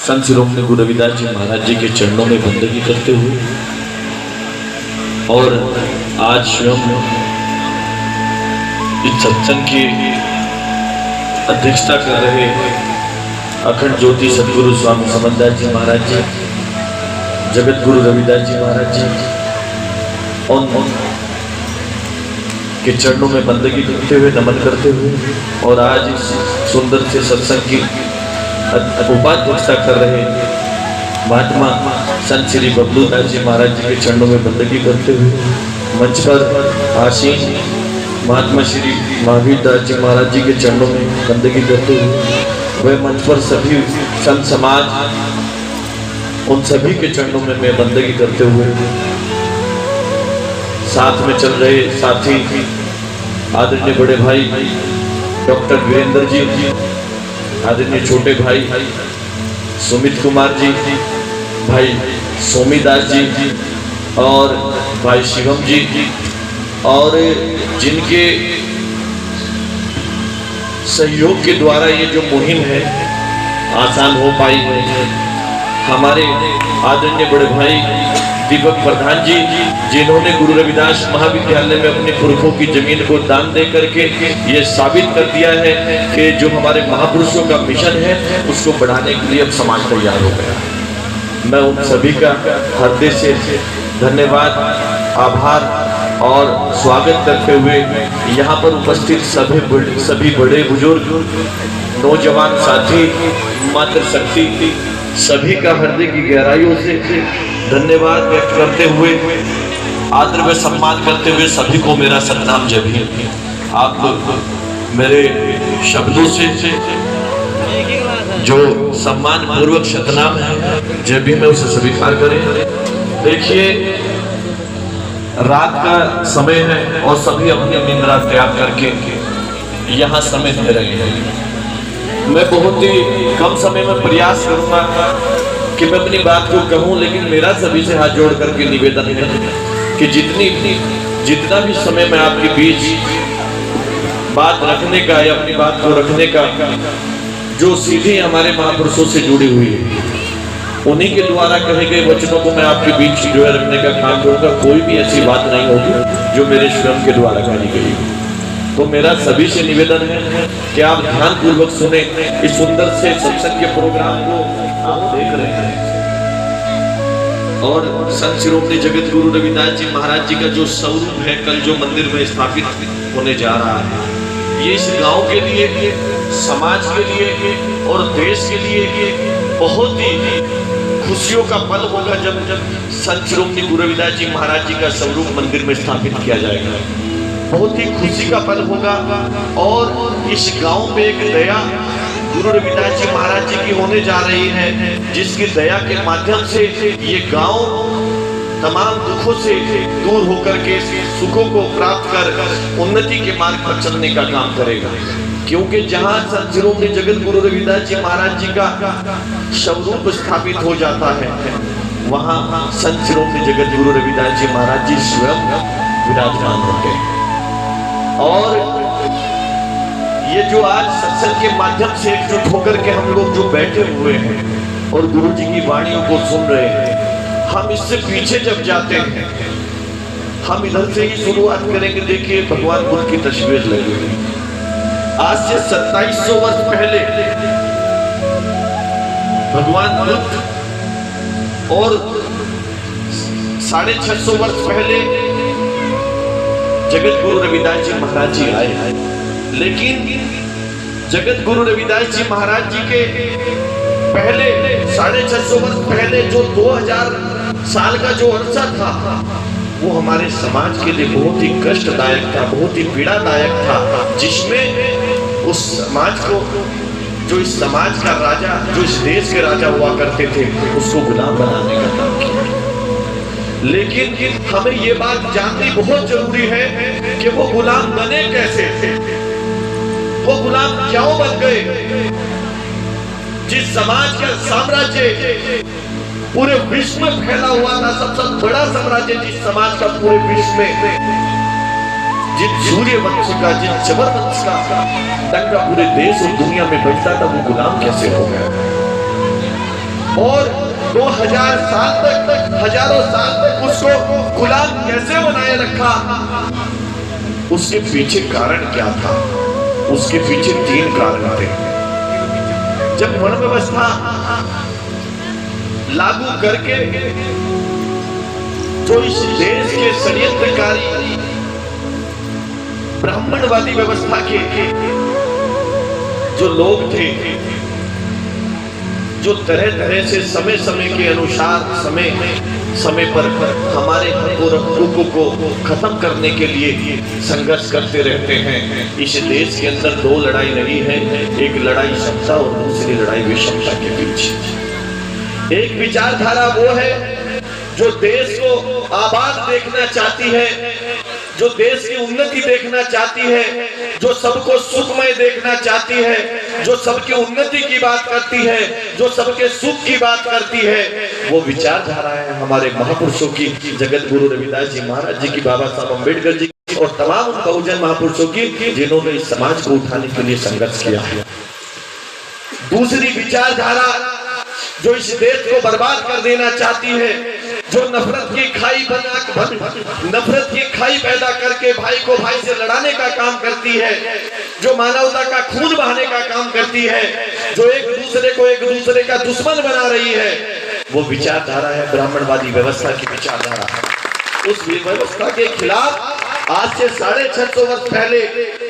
संत शिरोमणि गुरु रविदास जी महाराज जी के चरणों में बंदगी करते हुए और आज स्वयं इस सत्संग की अध्यक्षता कर रहे अखंड ज्योति सदगुरु स्वामी समर्थदास जी महाराज जी, जगत गुरु रविदास जी महाराज जी और के चरणों में बंदगी करते हुए नमन करते हुए और आज इस सुंदर से सत्संग की उपाध्यक्षता कर रहे महात्मा संत श्री बबलू दास जी महाराज जी के चरणों में बंदगी करते हुए मंच पर आसीन महात्मा श्री महावीर दास जी महाराज जी के चरणों में बंदगी करते हुए वह मंच पर सभी संत समाज उन सभी के चरणों में मैं बंदगी करते हुए साथ में चल रहे साथी आदरणीय बड़े भाई डॉक्टर वीरेंद्र जी, आदरणीय छोटे भाई सुमित कुमार जी, भाई सोमीदास जी और भाई शिवम जी, और जिनके सहयोग के द्वारा ये जो मुहिम है आसान हो पाई है, हमारे आदरणीय बड़े भाई दीपक प्रधान जी, जिन्होंने गुरु रविदास महाविद्यालय में अपने पुरखों की जमीन को दान दे करके ये साबित कर दिया है कि जो हमारे महापुरुषों का मिशन है उसको बढ़ाने के लिए अब समाज तैयार हो गया। मैं उन सभी का हृदय से धन्यवाद, आभार और स्वागत करते हुए यहाँ पर उपस्थित सभी बड़े बुजुर्ग, नौजवान साथी, मातृशक्ति सभी का हृदय की गहराइयों से धन्यवाद व्यक्त करते हुए आदर व सम्मान करते हुए सभी को मेरा सतनाम जय भीम। आप मेरे शब्दों से जो सम्मान पूर्वक सतनाम है जय भीम है उसे स्वीकार करें। देखिए रात का समय है और सभी अपनी निंद्रा त्याग करके यहाँ समय दे रहे हैं। मैं बहुत ही कम समय में प्रयास करूंगा कि मैं अपनी बात को कहूं, लेकिन मेरा सभी से हाथ जोड़ करके निवेदन है कि जितना भी समय मैं आपके बीच बात रखने का या अपनी बात को रखने का जो सीधी हमारे महापुरुषों से जुड़ी हुई है उन्हीं के द्वारा कहे गए वचनों को मैं आपके बीच जो है रखने का काम करूंगा। कोई भी ऐसी बात नहीं होगी जो मेरे स्वयं के द्वारा कही गई। तो मेरा सभी से निवेदन है कि आप ध्यान पूर्वक सुने इस सुंदर से सत्संग के प्रोग्राम को आप देख रहे हैं। और संत शिरोमणि जगत गुरु रविदास जी महाराज जी का जो स्वरूप है कल जो मंदिर में स्थापित होने जा रहा है, ये इस गांव के लिए, समाज के लिए और देश के लिए बहुत ही खुशियों का पल होगा जब संत शिरोमणि गुरु रविदास जी महाराज जी का स्वरूप मंदिर में स्थापित किया जाएगा। बहुत ही खुशी का पल होगा और इस गांव में एक दया गुरु रविदास जी महाराज जी की होने जा रही है, जिसकी दया के माध्यम से ये गांव तमाम दुखों से दूर होकर के सुखों को प्राप्त कर उन्नति के मार्ग पर चलने का काम करेगा। क्योंकि जहां संत शिरोमणि जगत गुरु रविदास जी महाराज जी का स्वरूप स्थापित हो जाता है वहां संत शिरोमणि जगत गुरु रविदास जी महाराज जी स्वयं विराजमान होते हैं। और ये जो आज सत्संग के माध्यम से एकजुट होकर के हम लोग जो बैठे हुए हैं और गुरु जी की वाणियों को सुन रहे हैं, हम इससे पीछे जब जाते हैं हम इधर से ही शुरुआत करेंगे। देखिए भगवान बुद्ध की तस्वीर लगी हुई, आज से 2700 वर्ष पहले भगवान बुद्ध और 650 वर्ष पहले जगत गुरु रविदास जी महाराज जी आए। लेकिन जगत गुरु रविदास जी महाराज जी के पहले 650 वर्ष पहले जो 2000 साल का जो अरसा था वो हमारे समाज के लिए बहुत ही कष्टदायक था, बहुत ही पीड़ादायक था, जिसमें उस समाज को जो इस समाज का राजा, जो इस देश के राजा हुआ करते थे, उसको गुलाम बनाने का काम किया। लेकिन हमें ये बात जाननी बहुत जरूरी है कि वो गुलाम बने कैसे थे, वो गुलाम क्यों बन गए। जिस समाज का साम्राज्य पूरे विश्व में फैला हुआ था, सबसे बड़ा साम्राज्य जिस समाज का पूरे विश्व में, जिन सूर्य वंश का, जिन चबर वंश का डंका पूरे देश और दुनिया में बजता था, वो गुलाम कैसे हो गया। और 2000 साल तक, हजारों साल तक उसको गुलाम कैसे बनाए रखा, उसके पीछे कारण क्या था? उसके पीछे 3 कारण थे। जब वर्ण व्यवस्था लागू करके जो इस देश के षड्यंत्रकारी ब्राह्मणवादी व्यवस्था के जो लोग थे, जो तरह तरह से समय समय के अनुसार समय पर हमारे हकों को खत्म करने के लिए संघर्ष करते रहते हैं। इस देश के अंदर 2 लड़ाई लड़ी है, एक लड़ाई समता और दूसरी लड़ाई विषमता के बीच। एक विचारधारा वो है जो देश को आबाद देखना चाहती है, जो देश की उन्नति देखना चाहती है, जो सबको सुखमय देखना चाहती है, जो सबकी उन्नति की बात करती है, जो सबके सुख की बात करती है। वो विचारधारा है हमारे महापुरुषों की, जगत गुरु रविदास जी महाराज जी की, बाबा साहब अम्बेडकर जी की और तमाम उन बहुजन महापुरुषों की, जिन्होंने इस समाज को उठाने के लिए संघर्ष किया है। दूसरी विचारधारा जो इस देश को बर्बाद कर देना चाहती है, जो नफरत की खाई पैदा करके भाई को भाई से लड़ाने का काम करती है, जो मानवता का खून बहाने का काम करती है, जो एक दूसरे का दुश्मन बना रही है, वो विचारधारा है ब्राह्मणवादी व्यवस्था की विचारधारा। उस व्यवस्था के खिलाफ आज से 650 वर्ष पहले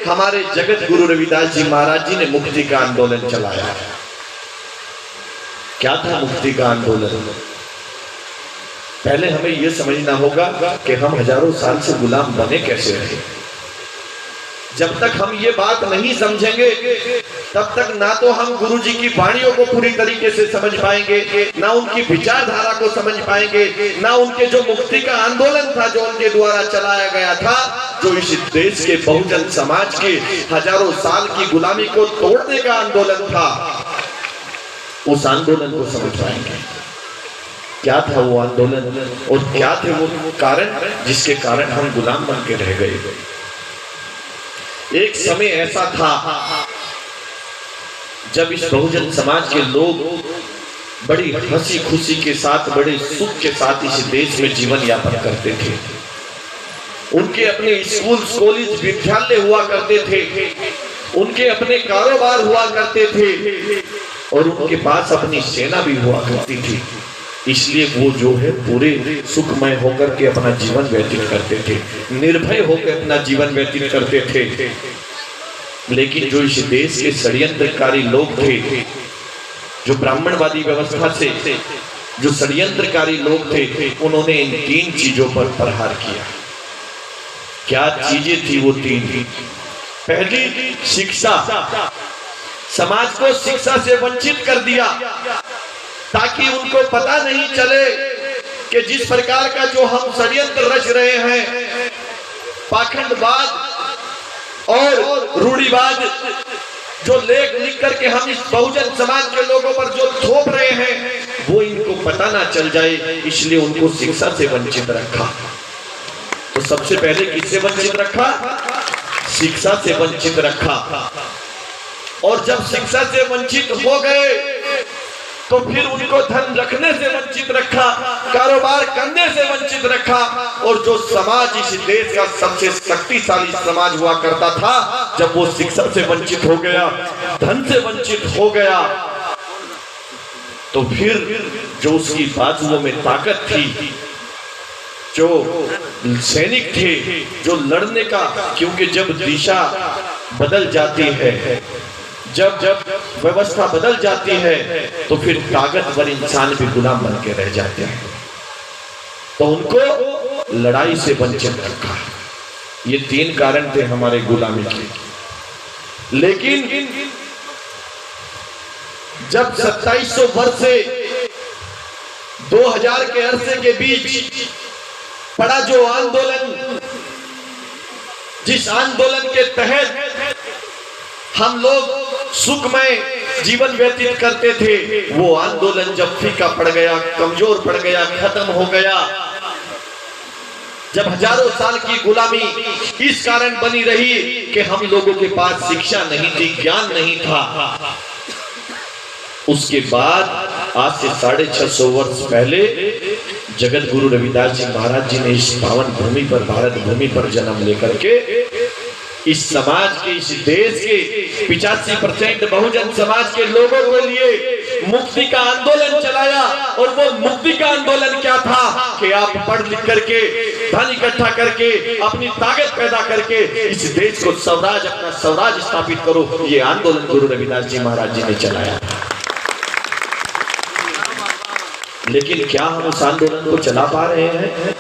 हमारे जगत गुरु रविदास जी महाराज जी ने मुक्ति का आंदोलन चलाया। क्या था मुक्ति का आंदोलन? पहले हमें यह समझना होगा कि हम हजारों साल से गुलाम बने कैसे रहे। जब तक हम ये बात नहीं समझेंगे तब तक ना तो हम गुरु जी की वाणियों को पूरी तरीके से समझ पाएंगे, ना उनकी विचारधारा को समझ पाएंगे, ना उनके जो मुक्ति का आंदोलन था जो उनके द्वारा चलाया गया था, जो इस देश के बहुजन समाज के हजारों साल की गुलामी को तोड़ने का आंदोलन था, उस आंदोलन को समझ पाएंगे। क्या था वो आंदोलन और क्या थे वो कारण जिसके कारण हम गुलाम बन के रह गए। एक समय ऐसा था जब इस बहुजन समाज के लोग बड़ी हंसी खुशी के साथ, बड़े सुख के साथ इस देश में जीवन यापन करते थे। उनके अपने स्कूल कॉलेज विद्यालय हुआ करते थे, उनके अपने कारोबार हुआ करते थे और उनके पास अपनी सेना भी हुआ करती थी। इसलिए वो जो है पूरे सुखमय होकर के अपना जीवन व्यतीत करते थे, निर्भय होकर अपना जीवन व्यतीत करते थे। लेकिन जो इस देश के षड्यंत्रकारी लोग थे, जो ब्राह्मणवादी व्यवस्था से जो षड्यंत्रकारी लोग थे, उन्होंने इन 3 चीजों पर प्रहार किया। क्या चीजें थी वो 3? पहली, शिक्षा। समाज को शिक्षा से वंचित कर दिया ताकि उनको पता नहीं चले कि जिस प्रकार का जो हम षड्यंत्र रच रहे हैं, पाखंडवाद और रूढ़िवाद जो लेख लिख करके हम इस बहुजन समाज के लोगों पर जो थोप रहे हैं, वो इनको पता ना चल जाए, इसलिए उनको शिक्षा से वंचित रखा। तो सबसे पहले किससे वंचित रखा? शिक्षा से वंचित रखा। और जब शिक्षा से वंचित हो गए तो फिर उनको धन रखने से वंचित रखा, कारोबार करने से वंचित रखा। और जो समाज इस देश का सबसे शक्तिशाली समाज हुआ करता था, जब वो शिक्षा से वंचित हो गया, धन से वंचित हो गया, तो फिर जो उसकी बाजुओं में ताकत थी, जो सैनिक थे, जो लड़ने का, क्योंकि जब दिशा बदल जाती है, जब व्यवस्था बदल जाती है, तो फिर ताकतवर इंसान भी गुलाम बन के रह जाते हैं। तो उनको लड़ाई से वंचित रखा। ये 3 कारण थे हमारे गुलामी के। लेकिन जब 2700 वर्ष से 2000 के अरसे के बीच पड़ा जो आंदोलन, जिस आंदोलन के तहत हम लोग सुखमय जीवन व्यतीत करते थे, वो आंदोलन जब फीका पड़ गया, कमजोर पड़ गया, खत्म हो गया, जब हजारों साल की गुलामी इस कारण बनी रही कि हम लोगों के पास शिक्षा नहीं थी, ज्ञान नहीं था, उसके बाद आज से 650 वर्ष पहले जगत गुरु रविदास जी महाराज जी ने इस पावन भूमि पर, भारत भूमि पर जन्म लेकर के इस समाज के, इस देश के 85% बहुजन समाज के लोगों के लिए मुक्ति का आंदोलन चलाया। और वो मुक्ति का आंदोलन क्या था कि आप पढ़ लिख करके, धन इकट्ठा करके, अपनी ताकत पैदा करके इस देश को स्वराज, अपना स्वराज स्थापित करो। ये आंदोलन गुरु रविदास जी महाराज जी ने चलाया। लेकिन क्या हम उस आंदोलन को चला पा रहे हैं?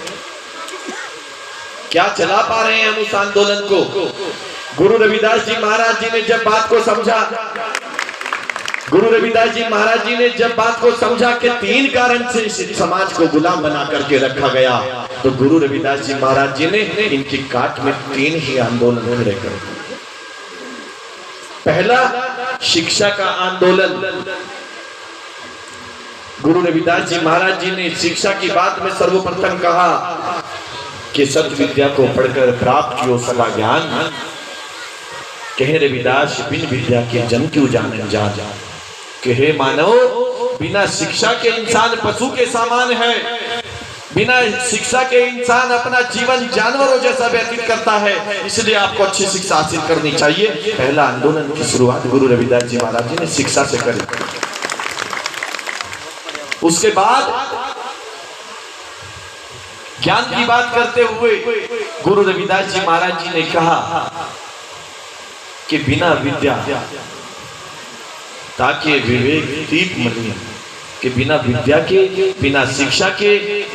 क्या चला पा रहे हैं हम उस आंदोलन को? गुरु रविदास जी महाराज जी ने जब बात को समझा, गुरु रविदास जी महाराज जी ने जब बात को समझा कि 3 कारण से इस समाज को गुलाम बना करके रखा गया, तो गुरु रविदास जी महाराज जी ने इनकी काट में 3 ही आंदोलन खड़े कर दिए। पहला, शिक्षा का आंदोलन। गुरु रविदास जी महाराज जी ने शिक्षा की बात में सर्वप्रथम कहा कि सत्य विद्या को पढ़कर प्राप्त कियो सदा ज्ञान, कहे रविदास बिन विद्या के जन क्यों जानन जा। कहे मानव, बिना शिक्षा के इंसान पशु के समान है, बिना शिक्षा के इंसान अपना जीवन जानवरों जैसा व्यतीत करता है, इसलिए आपको अच्छी शिक्षा हासिल करनी चाहिए। पहला आंदोलन की शुरुआत गुरु रविदास जी महाराज जी ने शिक्षा से करी। उसके बाद ज्ञान की बात करते हुए गुरु रविदास जी महाराज जी ने कहा कि बिना विद्या ताकि विवेक दीप मलिन, कि बिना विद्या के, बिना शिक्षा के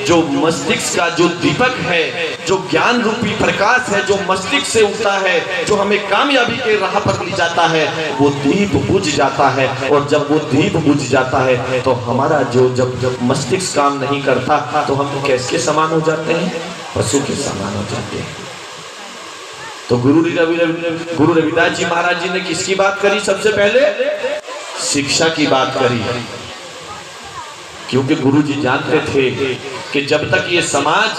जो मस्तिष्क का जो दीपक है, जो ज्ञान रूपी प्रकाश है, जो मस्तिष्क से उठता है, जो हमें कामयाबी के राह पर ले जाता है, वो दीप बुझ जाता है। और जब वो दीप बुझ जाता है तो हमारा जो जब मस्तिष्क काम नहीं करता तो हम कैसे समान हो जाते हैं? पशु के समान हो जाते हैं। तो गुरु रविदास जी महाराज जी ने किसकी बात करी? सबसे पहले शिक्षा की बात करी, क्योंकि गुरु जी जानते थे कि जब तक ये समाज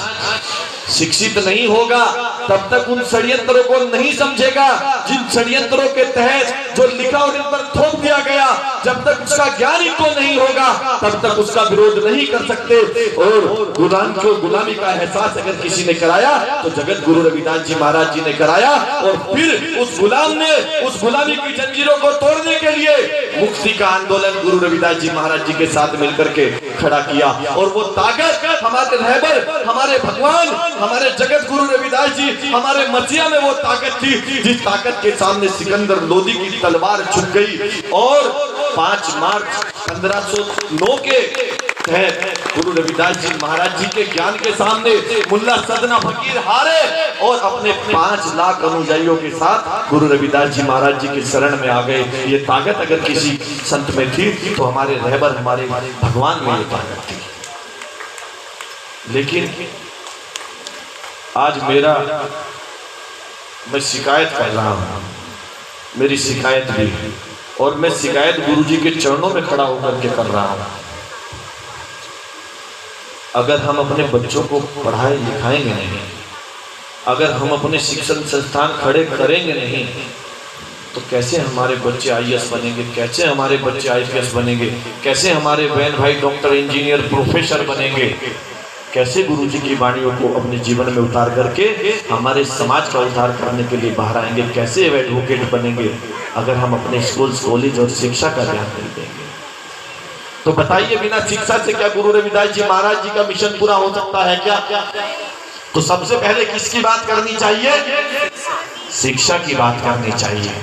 शिक्षित नहीं होगा तब तक उन षड्यंत्रों को नहीं समझेगा, जिन षड्यंत्रों के तहत जो लिखा और इन पर थोप दिया गया, जब तक उसका ज्ञान इनको नहीं होगा तब तक उसका विरोध नहीं कर सकते। और गुलाम को गुलामी का एहसास अगर किसी ने कराया तो जगत गुरु रविदास जी महाराज जी ने कराया। और फिर उस गुलाम ने उस गुलामी की जंजीरों को तोड़ने के लिए मुक्ति का आंदोलन गुरु रविदास जी महाराज जी के साथ मिलकर के खड़ा किया। और वो ताकत हमारे रहबर, हमारे भगवान, हमारे जगत गुरु रविदास जी, हमारे मसीहा में वो ताकत थी जिस ताकत के सामने सिकंदर लोदी की तलवार झुक गई। और 5 मार्च 1509 के तहत गुरु रविदास जी महाराज जी के ज्ञान के सामने मुल्ला सदना फकीर हारे और अपने 5 लाख अनुयायियों के साथ गुरु रविदास जी महाराज जी के शरण में आ गए। ये ताकत अगर किसी संत में थी तो हमारे रहबर, हमारे भगवान में ये ताकत थी। लेकिन आज मैं शिकायत कर रहा हूं, मेरी शिकायत भी, और मैं शिकायत गुरु जी के चरणों में खड़ा होकर के कर रहा हूं। अगर हम अपने बच्चों को पढ़ाए लिखाएंगे नहीं, अगर हम अपने शिक्षण संस्थान खड़े करेंगे नहीं, तो कैसे हमारे बच्चे IAS बनेंगे, कैसे हमारे बच्चे IPS बनेंगे, कैसे हमारे बहन भाई डॉक्टर, इंजीनियर, प्रोफेसर बनेंगे, कैसे गुरु जी की वाणियों को अपने जीवन में उतार करके हमारे समाज का उद्धार करने के लिए बाहर आएंगे, कैसे एडवोकेट बनेंगे अगर हम अपने स्कूल, कॉलेज और शिक्षा का ध्यान नहीं देंगे। तो बताइए, बिना शिक्षा से क्या गुरु रविदास जी महाराज जी का मिशन पूरा हो सकता है क्या? तो सबसे पहले किसकी बात करनी चाहिए? शिक्षा की बात करनी चाहिए।